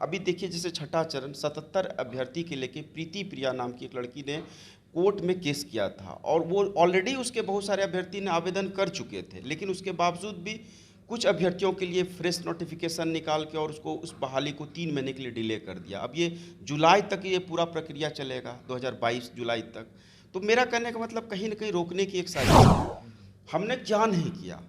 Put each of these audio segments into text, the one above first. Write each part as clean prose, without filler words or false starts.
अभी देखिए जैसे छठा चरण 77 अभ्यर्थी के लेके प्रीति प्रिया नाम की एक लड़की ने कोर्ट में केस किया था और वो ऑलरेडी उसके बहुत सारे अभ्यर्थी ने आवेदन कर चुके थे, लेकिन उसके बावजूद भी कुछ अभ्यर्थियों के लिए फ्रेश नोटिफिकेशन निकाल के और उसको उस बहाली को 3 महीने के लिए डिले कर दिया। अब ये जुलाई तक ये पूरा प्रक्रिया चलेगा, 2022 जुलाई तक। तो मेरा कहने का मतलब कहीं ना कहीं रोकने की एक साजिश है। हमने क्या नहीं किया,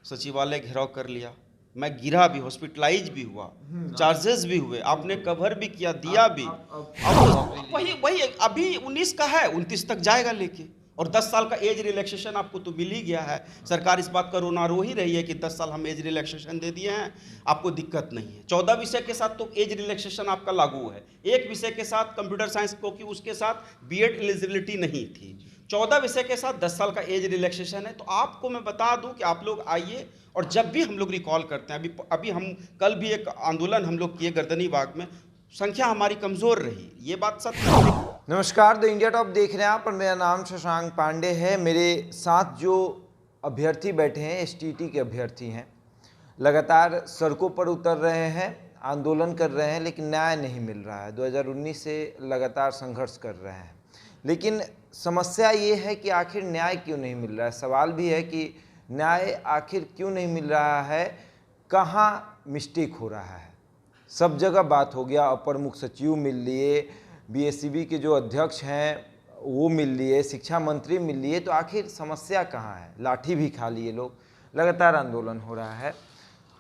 सचिवालय घेराव कर लिया, मैं गिरा भी, हॉस्पिटलाइज भी हुआ, चार्जेस भी हुए, आपने कवर भी किया, दिया भी। अब वही वही अभी 19 का है, 29 तक जाएगा लेके, और 10 साल का एज रिलैक्सेशन आपको तो मिल ही गया है। सरकार इस बात का रोना रो ही रही है कि 10 साल हम एज रिलैक्सेशन दे दिए हैं, आपको दिक्कत नहीं है। 14 विषय के साथ तो एज रिलैक्सेशन आपका लागू है, एक विषय के साथ कंप्यूटर साइंस, क्योंकि उसके साथ बीएड एलिजिबिलिटी नहीं थी। 14 विषय के साथ 10 साल का एज रिलैक्सेशन है। तो आपको मैं बता दूं कि आप लोग आइए, और जब भी हम लोग रिकॉल करते हैं, अभी हम कल भी एक आंदोलन हम लोग किए गर्दनी बाग में, संख्या हमारी कमजोर रही, ये बात सत्य है। नमस्कार, द इंडिया टॉप देख रहे हैं आप और मेरा नाम शशांक पांडे है। मेरे साथ जो अभ्यर्थी बैठे हैं एसटीटी के अभ्यर्थी हैं, लगातार सड़कों पर उतर रहे हैं, आंदोलन कर रहे हैं, लेकिन न्याय नहीं मिल रहा है। 2019 से लगातार संघर्ष कर रहे हैं, लेकिन समस्या ये है कि आखिर न्याय क्यों नहीं मिल रहा है। सवाल भी है कि न्याय आखिर क्यों नहीं मिल रहा है, कहाँ मिस्टेक हो रहा है। सब जगह बात हो गया, अपर मुख्य सचिव मिल लिए, बीएसईबी के जो अध्यक्ष हैं वो मिल लिए, शिक्षा मंत्री मिल लिए, तो आखिर समस्या कहाँ है। लाठी भी खा लिए लोग, लगातार आंदोलन हो रहा है।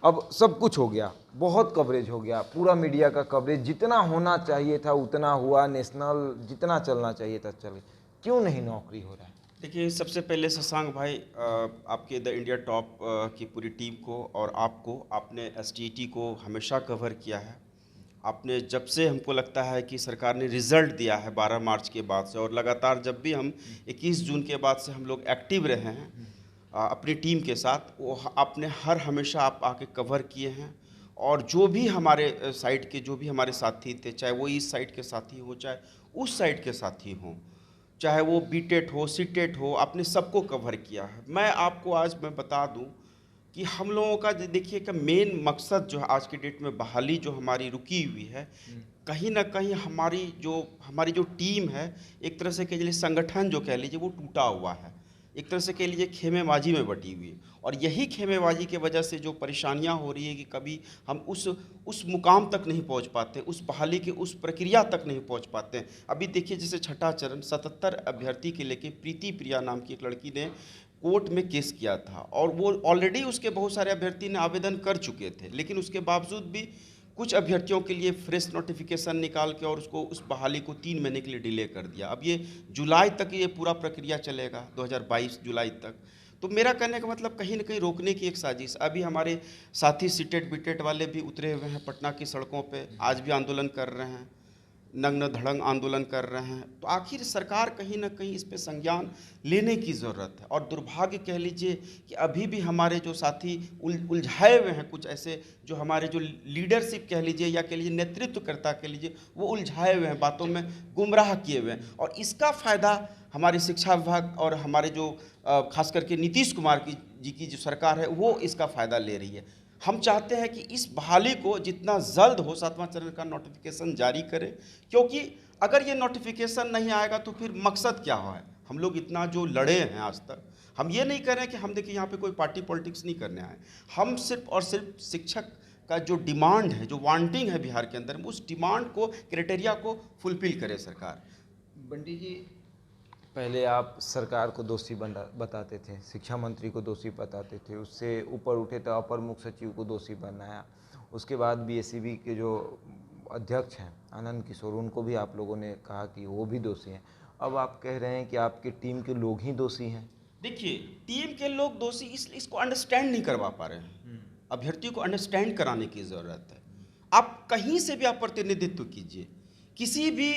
अब सब कुछ हो गया, बहुत कवरेज हो गया, पूरा मीडिया का कवरेज जितना होना चाहिए था उतना हुआ, नेशनल जितना चलना चाहिए था चल, क्यों नहीं नौकरी हो रहा है। देखिए, सबसे पहले शशांक भाई, आपके द इंडिया टॉप की पूरी टीम को और आपको, आपने एसटीटी को हमेशा कवर किया है। आपने जब से, हमको लगता है कि सरकार ने रिज़ल्ट दिया है 12 मार्च के बाद से, और लगातार जब भी हम 21 जून के बाद से हम लोग एक्टिव रहे हैं अपनी टीम के साथ, वो आपने हमेशा आप आके कवर किए हैं। और जो भी हमारे साइड के जो भी हमारे साथी थे, चाहे वो इस साइड के साथी हो चाहे उस साइड के साथी हों, चाहे वो बीटेट हो सीटेट हो, आपने सबको कवर किया है। मैं आपको आज मैं बता दूं कि हम लोगों का देखिए कि मेन मकसद जो है आज की डेट में बहाली जो हमारी रुकी हुई है, कहीं ना कहीं हमारी जो टीम है, एक तरह से कह लीजिए संगठन जो कह लीजिए वो टूटा हुआ है, एक तरह से कह लीजिए खेमेबाजी में बटी हुई है। और यही खेमेबाजी की वजह से जो परेशानियां हो रही है कि कभी हम उस मुकाम तक नहीं पहुंच पाते, उस बहाली की उस प्रक्रिया तक नहीं पहुंच पाते। अभी देखिए जैसे छठा चरण 77 अभ्यर्थी के लेके प्रीति प्रिया नाम की एक लड़की ने कोर्ट में केस किया था और वो ऑलरेडी उसके बहुत सारे अभ्यर्थी ने आवेदन कर चुके थे, लेकिन उसके बावजूद भी कुछ अभ्यर्थियों के लिए फ्रेश नोटिफिकेशन निकाल के और उसको उस बहाली को 3 महीने के लिए डिले कर दिया। अब ये जुलाई तक ये पूरा प्रक्रिया चलेगा, 2022 जुलाई तक। तो मेरा कहने का मतलब कहीं ना कहीं रोकने की एक साजिश। अभी हमारे साथी सीटेट बीटेट वाले भी उतरे हुए हैं पटना की सड़कों पे, आज भी आंदोलन कर रहे हैं, नग्न धड़ंग आंदोलन कर रहे हैं। तो आखिर सरकार कहीं ना कहीं इस पे संज्ञान लेने की ज़रूरत है। और दुर्भाग्य कह लीजिए कि अभी भी हमारे जो साथी उलझाए हुए हैं, कुछ ऐसे जो हमारे जो लीडरशिप कह लीजिए या कह लीजिए नेतृत्वकर्ता कह लीजिए, वो उलझाए हुए हैं, बातों में गुमराह किए हुए हैं। और इसका फ़ायदा हमारी शिक्षा विभाग और हमारे जो खास करके नीतीश कुमार जी की जो सरकार है वो इसका फ़ायदा ले रही है। हम चाहते हैं कि इस बहाली को जितना जल्द हो 7वां चरण का नोटिफिकेशन जारी करें, क्योंकि अगर ये नोटिफिकेशन नहीं आएगा तो फिर मकसद क्या है। हम लोग इतना जो लड़े हैं आज तक, हम ये नहीं कर रहे हैं कि हम देखिए यहाँ पे कोई पार्टी पॉलिटिक्स नहीं करने आए, हम सिर्फ और सिर्फ शिक्षक का जो डिमांड है, जो वांटिंग है बिहार के अंदर, उस डिमांड को, क्राइटेरिया को फुलफिल करे सरकार। बंटी जी, पहले आप सरकार को दोषी बताते थे, शिक्षा मंत्री को दोषी बताते थे, उससे ऊपर उठे तो अपर मुख्य सचिव को दोषी बनाया, उसके बाद बीएसईबी के जो अध्यक्ष हैं आनंद किशोर, उनको भी आप लोगों ने कहा कि वो भी दोषी हैं। अब आप कह रहे हैं कि आपकी टीम के लोग ही दोषी हैं। देखिए, टीम के लोग दोषी इसको अंडरस्टैंड नहीं करवा पा रहे हैं। अभ्यर्थियों को अंडरस्टैंड कराने की ज़रूरत है। आप कहीं से भी आप प्रतिनिधित्व कीजिए, किसी भी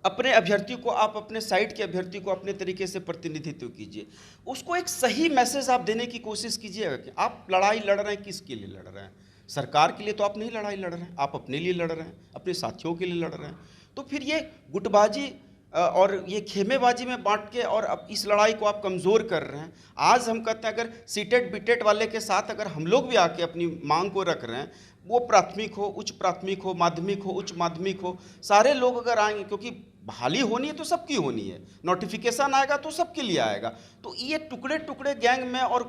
अपने अभ्यर्थी को, आप अपने साइड के अभ्यर्थी को अपने तरीके से प्रतिनिधित्व कीजिए, उसको एक सही मैसेज आप देने की कोशिश कीजिएगा कि आप लड़ाई लड़ रहे हैं, किसके लिए लड़ रहे हैं। सरकार के लिए तो आप नहीं लड़ाई लड़ रहे हैं, आप अपने लिए लड़ रहे हैं, अपने साथियों के लिए लड़ रहे हैं। तो फिर ये गुटबाजी और ये खेमेबाजी में बांट के और अब इस लड़ाई को आप कमज़ोर कर रहे हैं। आज हम कहते हैं अगर सीटेट बीटेट वाले के साथ अगर हम लोग भी आके अपनी मांग को रख रहे हैं, वो प्राथमिक हो, उच्च प्राथमिक हो, माध्यमिक हो, उच्च माध्यमिक हो, सारे लोग अगर आएंगे, क्योंकि बहाली होनी है तो सबकी होनी है, नोटिफिकेशन आएगा तो सबके लिए आएगा। तो ये टुकड़े टुकड़े गैंग में और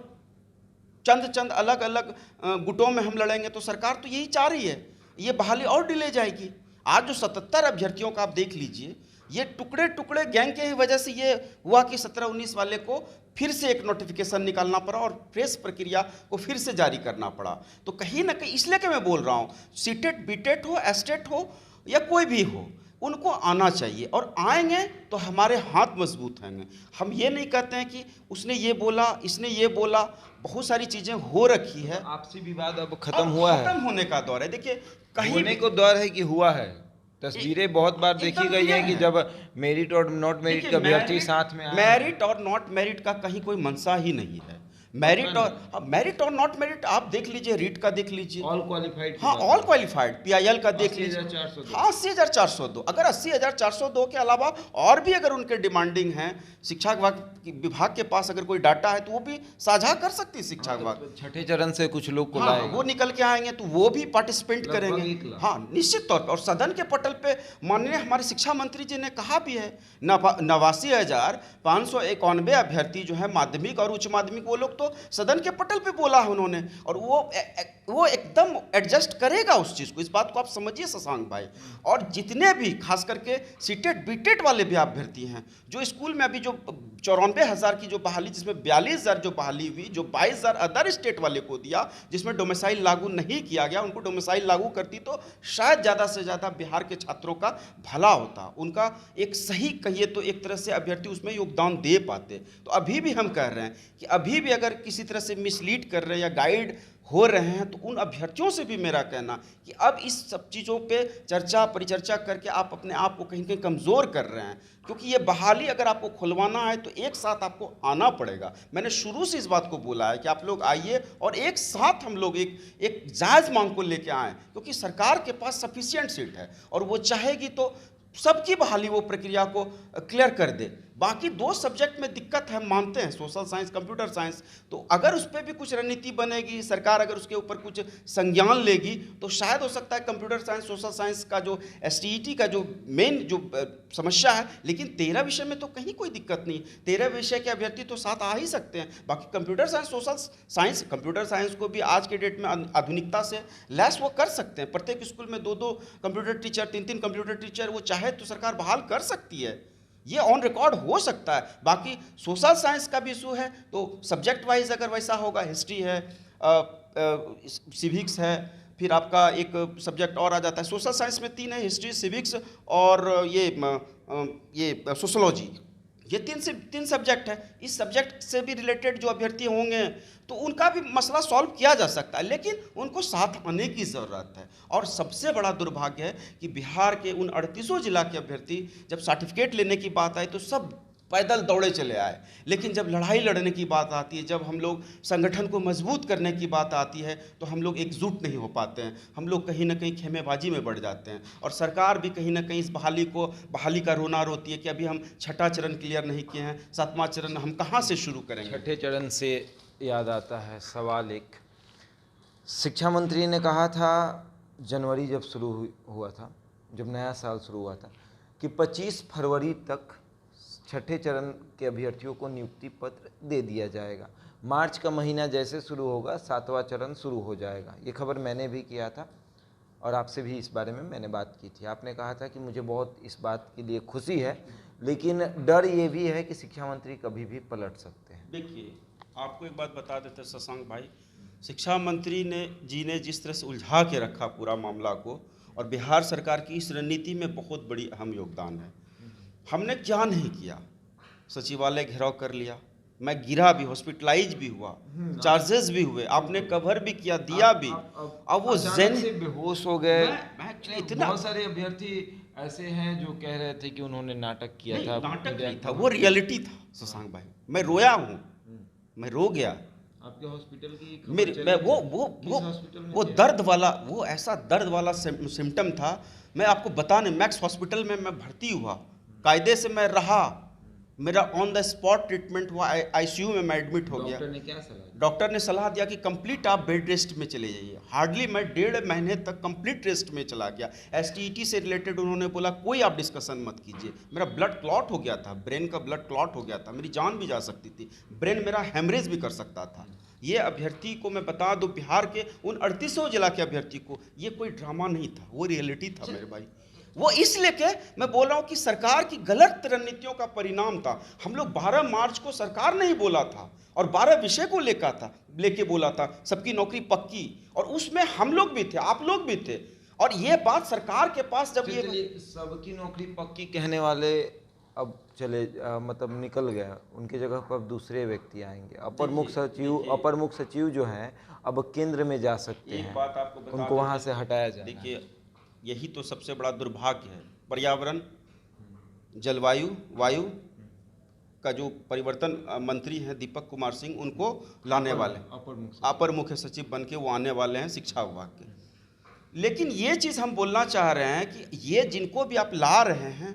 चंद चंद अलग अलग गुटों में हम लड़ेंगे तो सरकार तो यही चाह रही है, ये बहाली और डिले जाएगी। आज जो 77 अभ्यर्थियों का आप देख लीजिए, ये टुकड़े टुकड़े गैंग के ही वजह से ये हुआ कि 17-19 वाले को फिर से एक नोटिफिकेशन निकालना पड़ा और फ्रेश प्रक्रिया को फिर से जारी करना पड़ा। तो कहीं ना कहीं इसलिए कि मैं बोल रहा हूँ, सीटेट बीटेट हो, एस्टेट हो या कोई भी हो, उनको आना चाहिए और आएंगे तो हमारे हाथ मजबूत होंगे। हम ये नहीं कहते हैं कि उसने ये बोला, इसने ये बोला, बहुत सारी चीज़ें हो रखी है। आपसी विवाद अब खत्म हुआ है, खत्म होने का दौर है। देखिए कहीं होने को दौर है कि हुआ है। तस्वीरें बहुत बार देखी गई है कि जब मेरिट और नॉट मेरिट के अभ्यर्थी साथ में आए। मेरिट और नॉट मेरिट का कहीं कोई मंशा ही नहीं है। मेरिट और नॉट मेरिट आप देख लीजिए, रीट का देख लीजिए, ऑल क्वालिफाइड। हाँ ऑल क्वालिफाइड, पीआईएल का देख लीजिए, 80,402। हाँ 80,402। अगर 80,402 के अलावा और भी अगर उनके डिमांडिंग हैं, शिक्षा विभाग के पास अगर कोई डाटा है तो वो भी साझा कर सकती है शिक्षा विभाग। छठे चरण से कुछ लोग को हाँ, लाएगा, वो निकल के आएंगे तो वो भी पार्टिसिपेट करेंगे। हाँ निश्चित तौर पर। और सदन के पटल पे माननीय हमारे शिक्षा मंत्री जी ने कहा भी है, 89,591 अभ्यर्थी जो है माध्यमिक और उच्च माध्यमिक, वो लोग तो सदन के पटल पे बोला है उन्होंने, और वो एकदम एडजस्ट करेगा उस चीज़ को। इस बात को आप समझिए शशांक भाई। और जितने भी खास करके सीटेट बीटेट वाले भी अभ्यर्थी हैं, जो स्कूल में अभी जो 94,000 की जो बहाली, जिसमें 42,000 जो बहाली हुई, जो 22,000 अदर स्टेट वाले को दिया, जिसमें डोमिसाइल लागू नहीं किया गया, उनको डोमिसाइल लागू करती तो शायद ज़्यादा से ज़्यादा बिहार के छात्रों का भला होता, उनका एक सही कहिए तो एक तरह से अभ्यर्थी उसमें योगदान दे पाते। तो अभी भी हम कह रहे हैं कि अभी भी अगर किसी तरह से मिसलीड कर रहे हैं या गाइड हो रहे हैं तो उन अभ्यर्थियों से भी मेरा कहना कि अब इस सब चीज़ों पे चर्चा परिचर्चा करके आप अपने आप को कहीं कहीं कमज़ोर कर रहे हैं, क्योंकि ये बहाली अगर आपको खुलवाना है तो एक साथ आपको आना पड़ेगा। मैंने शुरू से इस बात को बोला है कि आप लोग आइए और एक साथ हम लोग एक जायज़ मांग को लेके आएँ, क्योंकि सरकार के पास सफिशिएंट सीट है और वो चाहेगी तो सबकी बहाली वो प्रक्रिया को क्लियर कर दे। बाकी 2 सब्जेक्ट में दिक्कत है, मानते हैं, सोशल साइंस, कंप्यूटर साइंस, तो अगर उस पर भी कुछ रणनीति बनेगी, सरकार अगर उसके ऊपर कुछ संज्ञान लेगी तो शायद हो सकता है कंप्यूटर साइंस, सोशल साइंस का जो एसटीईटी का जो मेन जो समस्या है, लेकिन 13 विषय में तो कहीं कोई दिक्कत नहीं। 13 विषय के अभ्यर्थी तो साथ आ ही सकते हैं। बाकी computer science, social science, computer science को भी आज के डेट में आधुनिकता से लैस वो कर सकते हैं। प्रत्येक स्कूल में 2-2 कंप्यूटर टीचर, 3-3 कंप्यूटर टीचर वो चाहे तो सरकार बहाल कर सकती है, ये ऑन रिकॉर्ड हो सकता है। बाकी सोशल साइंस का भी इशू है तो सब्जेक्ट वाइज अगर वैसा होगा, हिस्ट्री है, सिविक्स है, फिर आपका एक सब्जेक्ट और आ जाता है। सोशल साइंस में 3 है, हिस्ट्री, सिविक्स और ये सोशोलॉजी, ये 3 सब्जेक्ट है। इस सब्जेक्ट से भी रिलेटेड जो अभ्यर्थी होंगे तो उनका भी मसला सॉल्व किया जा सकता है, लेकिन उनको साथ आने की ज़रूरत है। और सबसे बड़ा दुर्भाग्य है कि बिहार के उन 38 जिला के अभ्यर्थी जब सर्टिफिकेट लेने की बात आई तो सब पैदल दौड़े चले आए, लेकिन जब लड़ाई लड़ने की बात आती है, जब हम लोग संगठन को मजबूत करने की बात आती है तो हम लोग एकजुट नहीं हो पाते हैं। हम लोग कहीं ना कहीं खेमेबाजी में बढ़ जाते हैं और सरकार भी कहीं ना कहीं इस बहाली का रोना रोती है कि अभी हम 6ठा चरण क्लियर नहीं किए हैं, 7वां चरण हम कहाँ से शुरू करेंगे। 6ठे चरण से याद आता है सवाल एक, शिक्षा मंत्री ने कहा था जनवरी जब शुरू हुआ था, जब नया साल शुरू हुआ था, कि 25 फरवरी तक 6ठे चरण के अभ्यर्थियों को नियुक्ति पत्र दे दिया जाएगा। मार्च का महीना जैसे शुरू होगा 7वां चरण शुरू हो जाएगा। ये खबर मैंने भी किया था और आपसे भी इस बारे में मैंने बात की थी। आपने कहा था कि मुझे बहुत इस बात के लिए खुशी है, लेकिन डर ये भी है कि शिक्षा मंत्री कभी भी पलट सकते हैं। देखिए, आपको एक बात बता देते शशांक भाई, शिक्षा मंत्री जी ने जिस तरह से उलझा के रखा पूरा मामला को, और बिहार सरकार की इस रणनीति में बहुत बड़ी अहम योगदान है। हमने क्या नहीं किया, सचिवालय घेराव कर लिया, मैं गिरा भी, हॉस्पिटलाइज भी हुआ, चार्जेस भी हुए, आपने कवर भी किया, दिया भी, अब वो जेन से बेहोश हो गए। इतना बहुत सारे अभ्यर्थी ऐसे हैं जो कह रहे थे कि उन्होंने नाटक किया था। नाटक नहीं था, वो रियलिटी था शशांक भाई। मैं रोया हूँ, मैं रो गया। आपके हॉस्पिटल की मेरे मैं वो दर्द वाला, वो ऐसा दर्द वाला सिम्टम था। मैं आपको बताने, मैक्स हॉस्पिटल में मैं भर्ती हुआ, कायदे से मैं रहा, मेरा ऑन द स्पॉट ट्रीटमेंट हुआ, आईसीयू में मैं एडमिट हो गया। डॉक्टर ने क्या सलाह दी? डॉक्टर ने सलाह दिया कि कंप्लीट आप बेड रेस्ट में चले जाइए। हार्डली मैं 1.5 महीने तक कंप्लीट रेस्ट में चला गया। एसटीटी से रिलेटेड उन्होंने बोला कोई आप डिस्कशन मत कीजिए। मेरा ब्लड क्लॉट हो गया था, ब्रेन का ब्लड क्लॉट हो गया था, मेरी जान भी जा सकती थी, ब्रेन मेरा हेमरेज भी कर सकता था। ये अभ्यर्थी को मैं बता दूं, बिहार के उन 38 जिला के अभ्यर्थी को, ये कोई ड्रामा नहीं था, वो रियलिटी था मेरे भाई। वो इसलिए के मैं बोल रहा हूं कि सरकार की गलत रणनीतियों का परिणाम था। हम लोग 12 मार्च को सरकार ने ही बोला था और 12 विषय को लेके बोला था, सबकी नौकरी पक्की, और उसमें हम लोग भी थे, आप लोग भी थे। और ये बात सरकार के पास जब ये सबकी नौकरी पक्की कहने वाले अब चले मतलब निकल गए, उनकी जगह पर अब दूसरे व्यक्ति आएंगे। अपर मुख्य सचिव जो हैं अब केंद्र में जा सकते हैं, बात आपको बता उनको वहां से हटाया जाए। देखिए, यही तो सबसे बड़ा दुर्भाग्य है। पर्यावरण, जलवायु, वायु का जो परिवर्तन मंत्री हैं दीपक कुमार सिंह, उनको लाने वाले अपर मुख्य सचिव बन के वो आने वाले हैं शिक्षा विभाग के। लेकिन ये चीज़ हम बोलना चाह रहे हैं कि ये जिनको भी आप ला रहे हैं,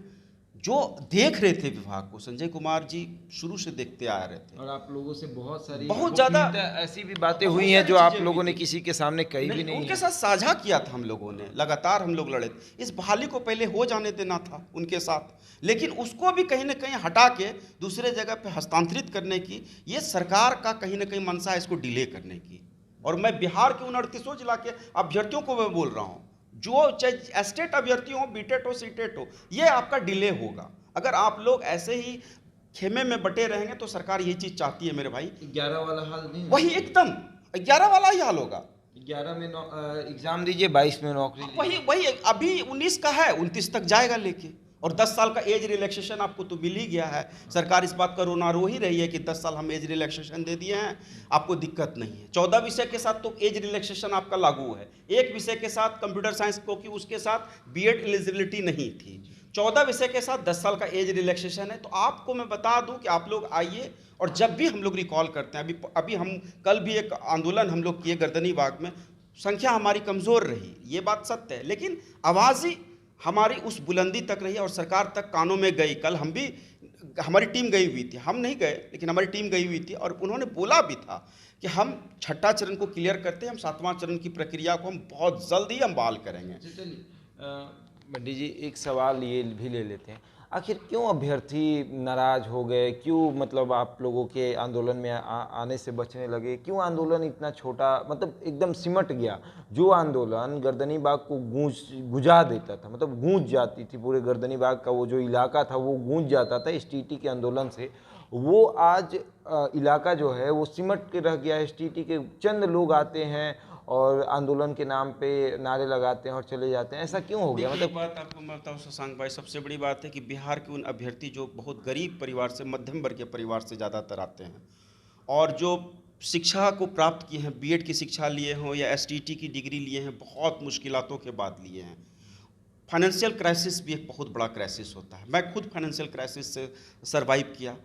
जो देख रहे थे विभाग को, संजय कुमार जी शुरू से देखते आ रहे थे, और आप लोगों से बहुत ज़्यादा ऐसी भी बातें हुई हैं जो आप लोगों ने किसी के सामने कही भी नहीं। उनके साथ साझा किया था हम लोगों ने, लगातार हम लोग लड़े थे। इस बहाली को पहले हो जाने देना था उनके साथ, लेकिन उसको भी कहीं ना कहीं हटा के दूसरे जगह पे हस्तांतरित करने की ये सरकार का कहीं ना कहीं मंशा है, इसको डिले करने की। और मैं बिहार के उन 38 जिला के अभ्यर्थियों को मैं बोल रहा हूँ, जो चाहे स्टेट अभ्यर्थी हो, बीटेट हो, सीटेट हो, ये आपका डिले होगा। अगर आप लोग ऐसे ही खेमे में बटे रहेंगे तो सरकार ये चीज़ चाहती है मेरे भाई। 11 वाला हाल नहीं, वही एकदम 11 वाला ही हाल होगा। 11 में एग्जाम दीजिए, 22 में नौकरी, वही अभी 19 का है, 29 तक जाएगा लेके। और 10 साल का एज रिलैक्सेशन आपको तो मिल ही गया है। सरकार इस बात का रोना रो ही रही है कि 10 साल हम एज रिलैक्सेशन दे दिए हैं, आपको दिक्कत नहीं है। 14 विषय के साथ तो एज रिलैक्सेशन आपका लागू है, एक विषय के साथ कंप्यूटर साइंस, क्योंकि उसके साथ बीएड एलिजिबिलिटी नहीं थी। 14 विषय के साथ 10 साल का एज रिलैक्सेशन है। तो आपको मैं बता दूं कि आप लोग आइए, और जब भी हम लोग रिकॉल करते हैं, अभी हम कल भी एक आंदोलन हम लोग किए गर्दनी बाग में, संख्या हमारी कमज़ोर रही, ये बात सत्य है, लेकिन आवाज़ ही हमारी उस बुलंदी तक रही और सरकार तक कानों में गई। कल हम भी, हमारी टीम गई हुई थी, हम नहीं गए लेकिन हमारी टीम गई हुई थी, और उन्होंने बोला भी था कि हम 6ठा चरण को क्लियर करते हैं, हम 7वां चरण की प्रक्रिया को हम बहुत जल्द ही हम बहाल करेंगे। बंडी जी, एक सवाल ये भी ले लेते हैं, आखिर क्यों अभ्यर्थी नाराज हो गए, क्यों मतलब आप लोगों के आंदोलन में आने से बचने लगे, क्यों आंदोलन इतना छोटा मतलब एकदम सिमट गया? जो आंदोलन गर्दनी बाग को गुंजा देता था, मतलब गूंज जाती थी, पूरे गर्दनी बाग का वो जो इलाका था वो गूंज जाता था एसटीटी के आंदोलन से, वो आज इलाका जो है वो सिमट के रह गया। एसटीटी के चंद लोग आते हैं और आंदोलन के नाम पे नारे लगाते हैं और चले जाते हैं, ऐसा क्यों हो गया? मतलब बात आपको मैं बताऊँ शशांक भाई, सबसे बड़ी बात है कि बिहार के उन अभ्यर्थी जो बहुत गरीब परिवार से, मध्यम वर्ग के परिवार से ज़्यादातर आते हैं, और जो शिक्षा को प्राप्त किए हैं, बीएड की शिक्षा लिए हों या एसटीटी की डिग्री लिए हैं, बहुत मुश्किलातों के बाद लिए हैं। फाइनेंशियल क्राइसिस भी एक बहुत बड़ा क्राइसिस होता है, मैं खुद फाइनेंशियल क्राइसिस से सरवाइव किया,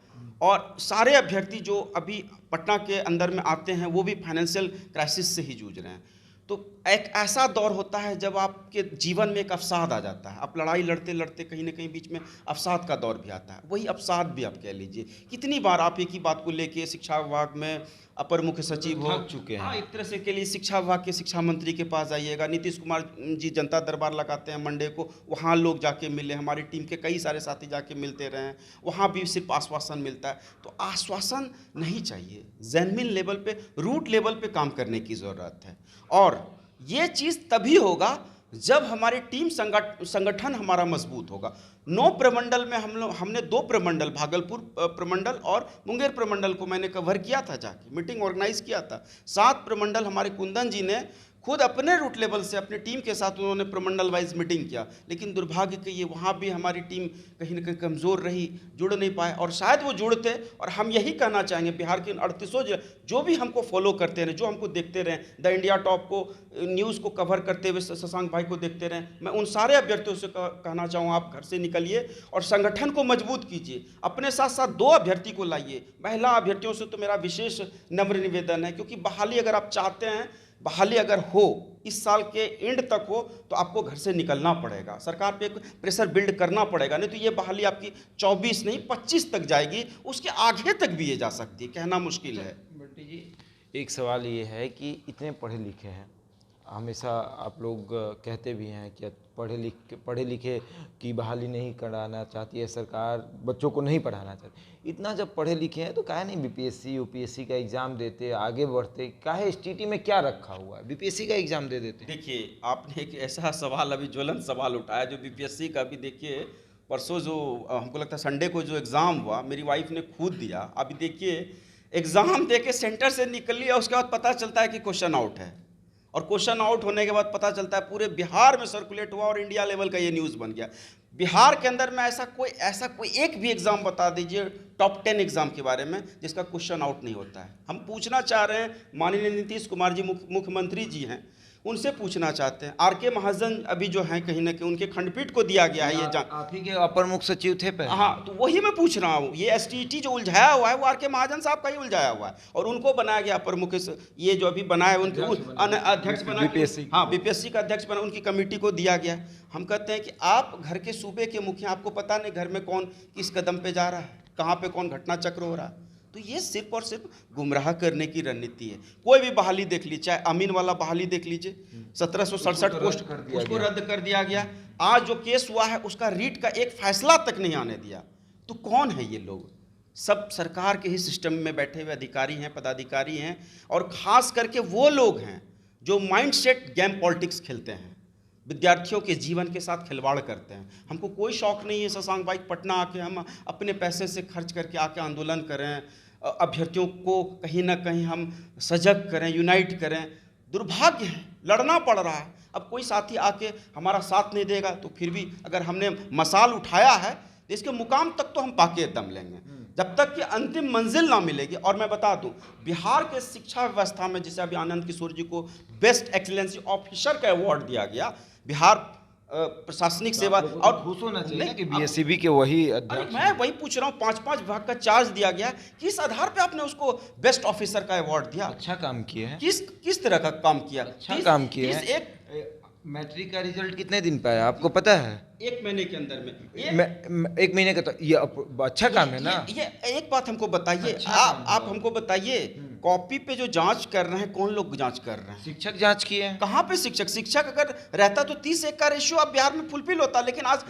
और सारे अभ्यर्थी जो अभी पटना के अंदर में आते हैं वो भी फाइनेंशियल क्राइसिस से ही जूझ रहे हैं। तो एक ऐसा दौर होता है जब आपके जीवन में एक अवसाद आ जाता है, आप लड़ाई लड़ते लड़ते कहीं ना कहीं बीच में अवसाद का दौर भी आता है। वही अवसाद भी आप कह लीजिए, कितनी बार आप एक ही बात को लेके शिक्षा विभाग में अपर मुख्य सचिव हो चुके हैं। हाँ, एक तरह से के लिए शिक्षा विभाग के शिक्षा मंत्री के पास जाइएगा, नीतीश कुमार जी जनता दरबार लगाते हैं मंडे को, वहाँ लोग जाके मिले, हमारी टीम के कई सारे साथी जाके मिलते रहे हैं, वहाँ भी सिर्फ आश्वासन मिलता है। तो आश्वासन नहीं चाहिए, जेन्युइन लेवल पे, रूट लेवल पे काम करने की ज़रूरत है। और ये चीज़ तभी होगा जब हमारी टीम संगठन हमारा मजबूत होगा। 9 प्रमंडल में हमने 2 प्रमंडल, भागलपुर प्रमंडल और मुंगेर प्रमंडल को मैंने कवर किया था, जाके मीटिंग ऑर्गेनाइज किया था। 7 प्रमंडल हमारे कुंदन जी ने खुद अपने रूट लेवल से अपनी टीम के साथ उन्होंने प्रमंडल वाइज मीटिंग किया, लेकिन दुर्भाग्य के ये वहाँ भी हमारी टीम कहीं ना कहीं कमज़ोर रही, जुड़ नहीं पाए। और शायद वो जुड़ते, और हम यही कहना चाहेंगे बिहार के 38 जो भी हमको फॉलो करते रहे, जो हमको देखते रहें, द इंडिया टॉप को, न्यूज़ को कवर करते हुए शशांक भाई को देखते रहें, मैं उन सारे अभ्यर्थियों से कहना चाहूँ, आप घर से निकलिए और संगठन को मजबूत कीजिए, अपने साथ साथ 2 अभ्यर्थी को लाइए। महिला अभ्यर्थियों से तो मेरा विशेष नम्र निवेदन है, क्योंकि बहाली अगर आप चाहते हैं, बहाली अगर हो, इस साल के एंड तक हो, तो आपको घर से निकलना पड़ेगा, सरकार पे एक प्रेशर बिल्ड करना पड़ेगा, नहीं तो ये बहाली आपकी 24 नहीं 25 तक जाएगी, उसके आगे तक भी ये जा सकती है, कहना मुश्किल है। बंटी जी, एक सवाल ये है कि इतने पढ़े लिखे हैं, हमेशा आप लोग कहते भी हैं कि पढ़े लिखे की बहाली नहीं कराना चाहती है सरकार, बच्चों को नहीं पढ़ाना चाहती। इतना जब पढ़े लिखे हैं तो काहे नहीं बीपीएससी यूपीएससी का एग्ज़ाम देते, आगे बढ़ते? काहे एसटीटी में क्या रखा हुआ है, बीपीएससी का एग्ज़ाम दे देते? देखिए, आपने एक ऐसा सवाल अभी ज्वलंत सवाल उठाया जो बीपीएससी का भी। देखिए, परसों जो हमको लगता है संडे को जो एग्ज़ाम हुआ, मेरी वाइफ ने खुद दिया। अभी देखिए, एग्ज़ाम दे के सेंटर से निकली है, उसके बाद पता चलता है कि क्वेश्चन आउट है, और क्वेश्चन आउट होने के बाद पता चलता है पूरे बिहार में सर्कुलेट हुआ और इंडिया लेवल का ये न्यूज़ बन गया। बिहार के अंदर में ऐसा कोई एक भी एग्ज़ाम बता दीजिए टॉप 10 एग्ज़ाम के बारे में जिसका क्वेश्चन आउट नहीं होता है। हम पूछना चाह रहे हैं, माननीय नीतीश कुमार जी मुख्यमंत्री जी हैं, उनसे पूछना चाहते हैं। आर के महाजन अभी जो हैं कहीं ना कहीं उनके खंडपीठ को दिया गया है ये आप ही के अपर मुख्य सचिव थे पहले। हाँ, तो वही मैं पूछ रहा हूँ, ये एसटीटी जो उलझाया हुआ है वो आर के महाजन साहब का ही उलझाया हुआ है, और उनको बनाया गया अपर मुख्य, ये जो अभी बनाया उनके अध्यक्ष बना, बीपीएससी। हाँ बीपीएससी का अध्यक्ष बना, उनकी कमेटी को दिया गया। हम कहते हैं कि आप घर के सूबे के मुखिया, आपको पता नहीं घर में कौन किस कदम पे जा रहा है, कहाँ पे कौन घटना चक्र हो रहा है, तो ये सिर्फ और सिर्फ गुमराह करने की रणनीति है। कोई भी बहाली देख लीजिए, चाहे अमीन वाला बहाली देख लीजिए, 1767 पोस्ट उसको रद्द कर दिया गया। आज जो केस हुआ है उसका रीट का एक फैसला तक नहीं आने दिया। तो कौन है ये लोग? सब सरकार के ही सिस्टम में बैठे हुए अधिकारी हैं, पदाधिकारी हैं, और खास करके वो लोग हैं जो माइंडसेट गेम पॉलिटिक्स खेलते हैं, विद्यार्थियों के जीवन के साथ खिलवाड़ करते हैं। हमको कोई शौक नहीं है शशांक भाई पटना आके हम अपने पैसे से खर्च करके आके आंदोलन करें, अभ्यर्थियों को कहीं ना कहीं हम सजग करें, यूनाइट करें। दुर्भाग्य है, लड़ना पड़ रहा है। अब कोई साथी आके हमारा साथ नहीं देगा तो फिर भी अगर हमने मसाल उठाया है तो इसके मुकाम तक तो हम पाके दम लेंगे, जब तक कि अंतिम मंजिल ना मिलेगी। और मैं बता दूं, बिहार के शिक्षा व्यवस्था में जैसे अभी आनंद किशोर जी को बेस्ट एक्सीलेंसी ऑफिसर का अवार्ड दिया गया, बिहार प्रशासनिक सेवा, और खुश होना चाहिए कि बीएससीबी के वही अध्यक्ष। मैं वही पूछ रहा हूँ, 5-5 विभाग का चार्ज दिया गया, किस आधार पे आपने उसको बेस्ट ऑफिसर का अवार्ड दिया? अच्छा काम किए हैं। किस तरह का काम किया? अच्छा काम किए हैं। एक मैट्रिक का रिजल्ट कितने दिन पे आया आपको पता है? 1 महीने के अंदर में। 1 महीने का, तो ये अच्छा काम है ना। ये एक बात हमको बताइए, अच्छा आप हमको बताइए, कॉपी पे जो जांच कर रहे हैं, कौन लोग जांच कर रहे हैं? शिक्षक जांच किए हैं। कहाँ पे शिक्षक अगर रहता तो 30:1 का रेशियो अब बिहार में फुलफिल होता, लेकिन आज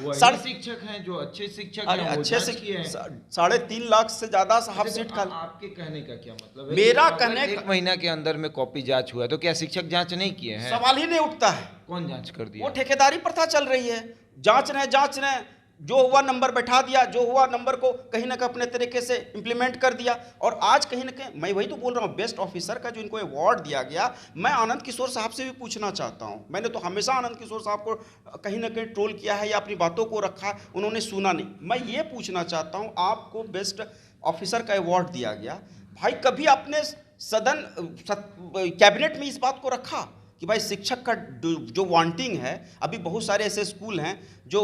शिक्षक हैं जो अच्छे शिक्षक हैं, अच्छे से 3.5 लाख से ज्यादा हाफ सीट का। आपके कहने का क्या मतलब है? मेरा कहने 1 महीना के अंदर में कॉपी जांच हुआ तो क्या शिक्षक जांच नहीं किए हैं? सवाल ही नहीं उठता है। कौन जांच कर दिया? वो ठेकेदारी प्रथा चल रही है, जांच रहे, जो हुआ नंबर बैठा दिया, जो हुआ नंबर को कहीं ना कहीं अपने तरीके से इंप्लीमेंट कर दिया। और आज कहीं ना कहीं मैं वही तो बोल रहा हूँ, बेस्ट ऑफिसर का जो इनको अवार्ड दिया गया, मैं आनंद किशोर साहब से भी पूछना चाहता हूँ। मैंने तो हमेशा आनंद किशोर साहब को कहीं ना कहीं ट्रोल किया है या अपनी बातों को रखा है, उन्होंने सुना नहीं। मैं ये पूछना चाहता हूँ, आपको बेस्ट ऑफिसर का अवार्ड दिया गया, भाई कभी आपने सदन कैबिनेट में इस बात को रखा कि भाई शिक्षक का जो वांटिंग है? अभी बहुत सारे ऐसे स्कूल हैं जो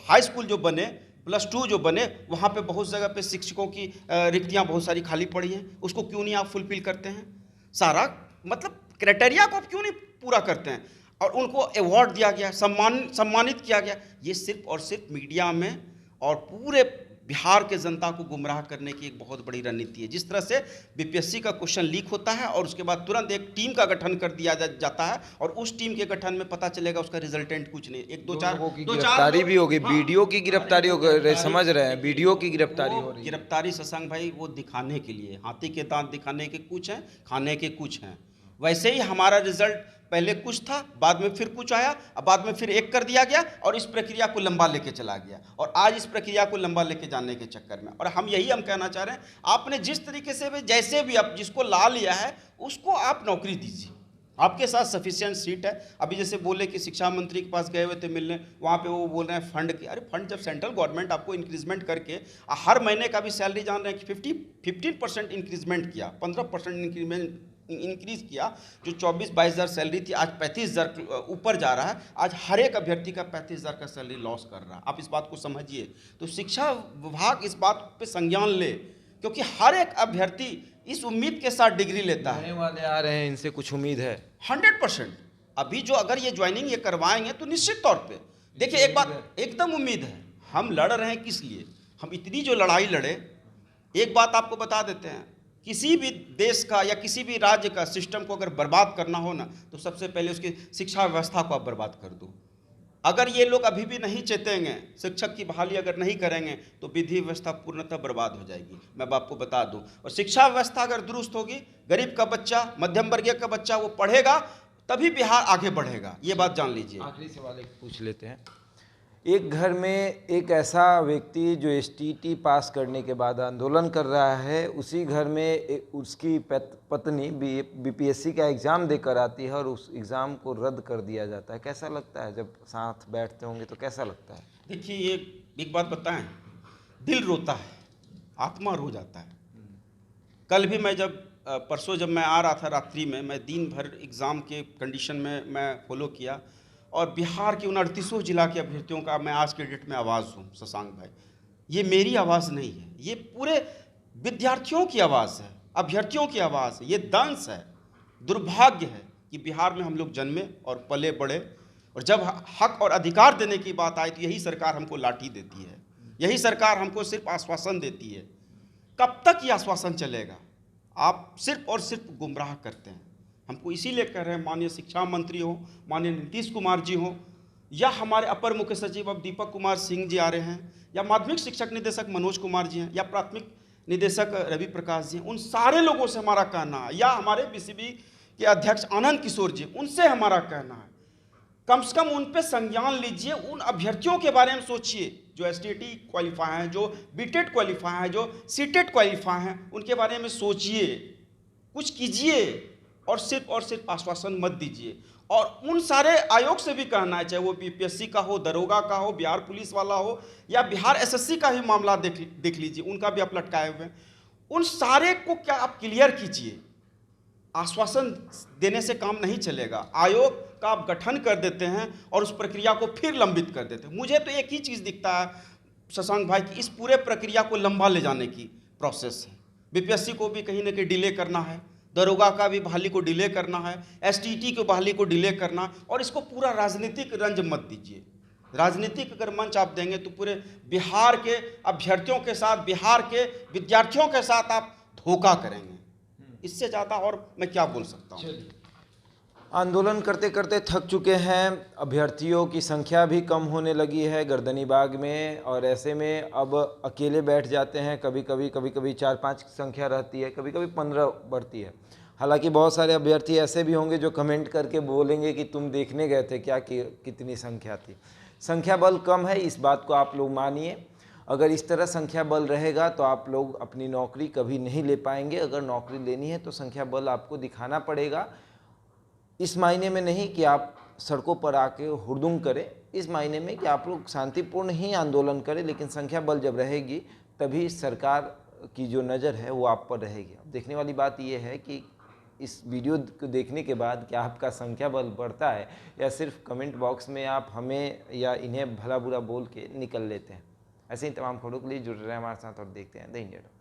हाई स्कूल जो बने, +2 जो बने, वहाँ पे बहुत जगह पे शिक्षकों की रिक्तियाँ बहुत सारी खाली पड़ी हैं, उसको क्यों नहीं आप फुलफिल करते हैं? सारा मतलब क्राइटेरिया को आप क्यों नहीं पूरा करते हैं? और उनको अवार्ड दिया गया, सम्मानित किया गया। ये सिर्फ और सिर्फ मीडिया में और पूरे बिहार के जनता को गुमराह करने की एक बहुत बड़ी रणनीति है। जिस तरह से बीपीएससी का क्वेश्चन लीक होता है और उसके बाद तुरंत एक टीम का गठन कर दिया जाता है, और उस टीम के गठन में पता चलेगा उसका रिजल्टेंट कुछ नहीं, 1-2-4 गिरफ्तारी भी होगी, वीडियो की गिरफ्तारी हो गई, समझ रहे हैं, वीडियो की गिरफ्तारी हो रही है। गिरफ्तारी शशांक भाई वो दिखाने के लिए, हाथी के दांत दिखाने के कुछ हैं, खाने के कुछ हैं। वैसे ही हमारा रिजल्ट पहले कुछ था, बाद में फिर कुछ आया, अब बाद में फिर एक कर दिया गया, और इस प्रक्रिया को लंबा लेके चला गया। और आज इस प्रक्रिया को लंबा लेके जाने के चक्कर में, और हम कहना चाह रहे हैं, आपने जिस तरीके से भी, जैसे भी आप जिसको ला लिया है उसको आप नौकरी दीजिए, आपके साथ सफिशिएंट सीट है। अभी जैसे बोले कि शिक्षा मंत्री के पास गए हुए थे मिलने, वहाँ पे वो बोल रहे हैं फंड की। अरे फंड जब सेंट्रल गवर्नमेंट आपको इंक्रीजमेंट करके हर महीने का भी सैलरी जान रहे हैं कि 15% इंक्रीजमेंट किया, 15% इंक्रीज किया, जो 24-22 हज़ार सैलरी थी आज 35,000 ऊपर जा रहा है। आज हर एक अभ्यर्थी का 35,000 का सैलरी लॉस कर रहा है। आप इस बात को समझिए। तो शिक्षा विभाग इस बात पे संज्ञान ले क्योंकि हर एक अभ्यर्थी इस उम्मीद के साथ डिग्री लेता है। नए वाले आ रहे हैं, इनसे कुछ उम्मीद है 100%। अभी जो अगर ये ज्वाइनिंग ये करवाएंगे तो निश्चित तौर पे देखिए, एक बात एकदम उम्मीद है। हम लड़ रहे हैं किस लिए, हम इतनी जो लड़ाई लड़े, एक बात आपको बता देते हैं, किसी भी देश का या किसी भी राज्य का सिस्टम को अगर बर्बाद करना हो ना, तो सबसे पहले उसकी शिक्षा व्यवस्था को आप बर्बाद कर दो। अगर ये लोग अभी भी नहीं चेतेंगे, शिक्षक की बहाली अगर नहीं करेंगे, तो विधि व्यवस्था पूर्णतः बर्बाद हो जाएगी। मैं आपको बता दूं, और शिक्षा व्यवस्था अगर दुरुस्त होगी, गरीब का बच्चा, मध्यम वर्गीय का बच्चा वो पढ़ेगा, तभी बिहार आगे बढ़ेगा। ये बात जान लीजिए। आखिरी सवाल एक पूछ लेते हैं। एक घर में एक ऐसा व्यक्ति जो एसटीटी पास करने के बाद आंदोलन कर रहा है, उसी घर में उसकी पत्नी बीपीएससी का एग्ज़ाम देकर आती है और उस एग्ज़ाम को रद्द कर दिया जाता है। कैसा लगता है? जब साथ बैठते होंगे तो कैसा लगता है? देखिए, ये एक बात बताएं, दिल रोता है, आत्मा रो जाता है। कल भी मैं परसों जब मैं आ रहा था रात्रि में, मैं दिन भर एग्ज़ाम के कंडीशन में मैं फॉलो किया, और बिहार के 29 जिला के अभ्यर्थियों का मैं आज के डेट में आवाज़ हूँ शशांक भाई। ये मेरी आवाज़ नहीं है, ये पूरे विद्यार्थियों की आवाज़ है, अभ्यर्थियों की आवाज़ है। ये दंश है, दुर्भाग्य है कि बिहार में हम लोग जन्मे और पले बड़े, और जब हक और अधिकार देने की बात आए तो यही सरकार हमको लाठी देती है, यही सरकार हमको सिर्फ आश्वासन देती है। कब तक ये आश्वासन चलेगा? आप सिर्फ और सिर्फ गुमराह करते हैं। हमको इसीलिए कह रहे हैं, माननीय शिक्षा मंत्री हो, माननीय नीतीश कुमार जी हो, या हमारे अपर मुख्य सचिव अब दीपक कुमार सिंह जी आ रहे हैं, या माध्यमिक शिक्षक निदेशक मनोज कुमार जी हैं, या प्राथमिक निदेशक रवि प्रकाश जी हैं, उन सारे लोगों से हमारा कहना है, या हमारे बीसीबी के अध्यक्ष आनंद किशोर जी, उनसे हमारा कहना है, कम से कम उन पे संज्ञान लीजिए। उन अभ्यर्थियों के बारे में सोचिए जो एसटीटी क्वालिफाई हैं, जो बीटेट क्वालिफाई हैं, जो सीटेट क्वालिफाई हैं, उनके बारे में सोचिए, कुछ कीजिए, और सिर्फ आश्वासन मत दीजिए। और उन सारे आयोग से भी कहना है, चाहे वो बीपीएससी का हो, दरोगा का हो, बिहार पुलिस वाला हो, या बिहार एसएससी का ही मामला देख लीजिए, उनका भी आप लटकाए हुए हैं। उन सारे को क्या आप क्लियर कीजिए। आश्वासन देने से काम नहीं चलेगा। आयोग का आप गठन कर देते हैं और उस प्रक्रिया को फिर लंबित कर देते हैं। मुझे तो एक ही चीज़ दिखता है शशांक भाई कि इस पूरे प्रक्रिया को लंबा ले जाने की प्रोसेस है। बीपीएससी को भी कहीं ना कहीं डिले करना है, दरोगा का भी बहाली को डिले करना है, एसटीटी की बहाली को डिले करना, और इसको पूरा राजनीतिक रंज मत दीजिए। राजनीतिक अगर मंच आप देंगे तो पूरे बिहार के अभ्यर्थियों के साथ, बिहार के विद्यार्थियों के साथ आप धोखा करेंगे। इससे ज़्यादा और मैं क्या बोल सकता हूँ। आंदोलन करते करते थक चुके हैं, अभ्यर्थियों की संख्या भी कम होने लगी है गर्दनीबाग में, और ऐसे में अब अकेले बैठ जाते हैं। कभी कभी 4-5 की संख्या रहती है, कभी कभी 15 बढ़ती है। हालांकि बहुत सारे अभ्यर्थी ऐसे भी होंगे जो कमेंट करके बोलेंगे कि तुम देखने गए थे क्या कि कितनी संख्या थी। संख्या बल कम है, इस बात को आप लोग मानिए। अगर इस तरह संख्या बल रहेगा तो आप लोग अपनी नौकरी कभी नहीं ले पाएंगे। अगर नौकरी लेनी है तो संख्या बल आपको दिखाना पड़ेगा। इस मायने में नहीं कि आप सड़कों पर आके हुड़दुम करें, इस मायने में कि आप लोग शांतिपूर्ण ही आंदोलन करें, लेकिन संख्या बल जब रहेगी तभी सरकार की जो नज़र है वो आप पर रहेगी। अब देखने वाली बात ये है कि इस वीडियो को देखने के बाद क्या आपका संख्या बल बढ़ता है, या सिर्फ कमेंट बॉक्स में आप हमें या इन्हें भला बुरा बोल के निकल लेते हैं। ऐसे ही तमाम खबरों के लिए जुड़े रहें हमारे साथ और देखते हैं द इंडिया टॉप।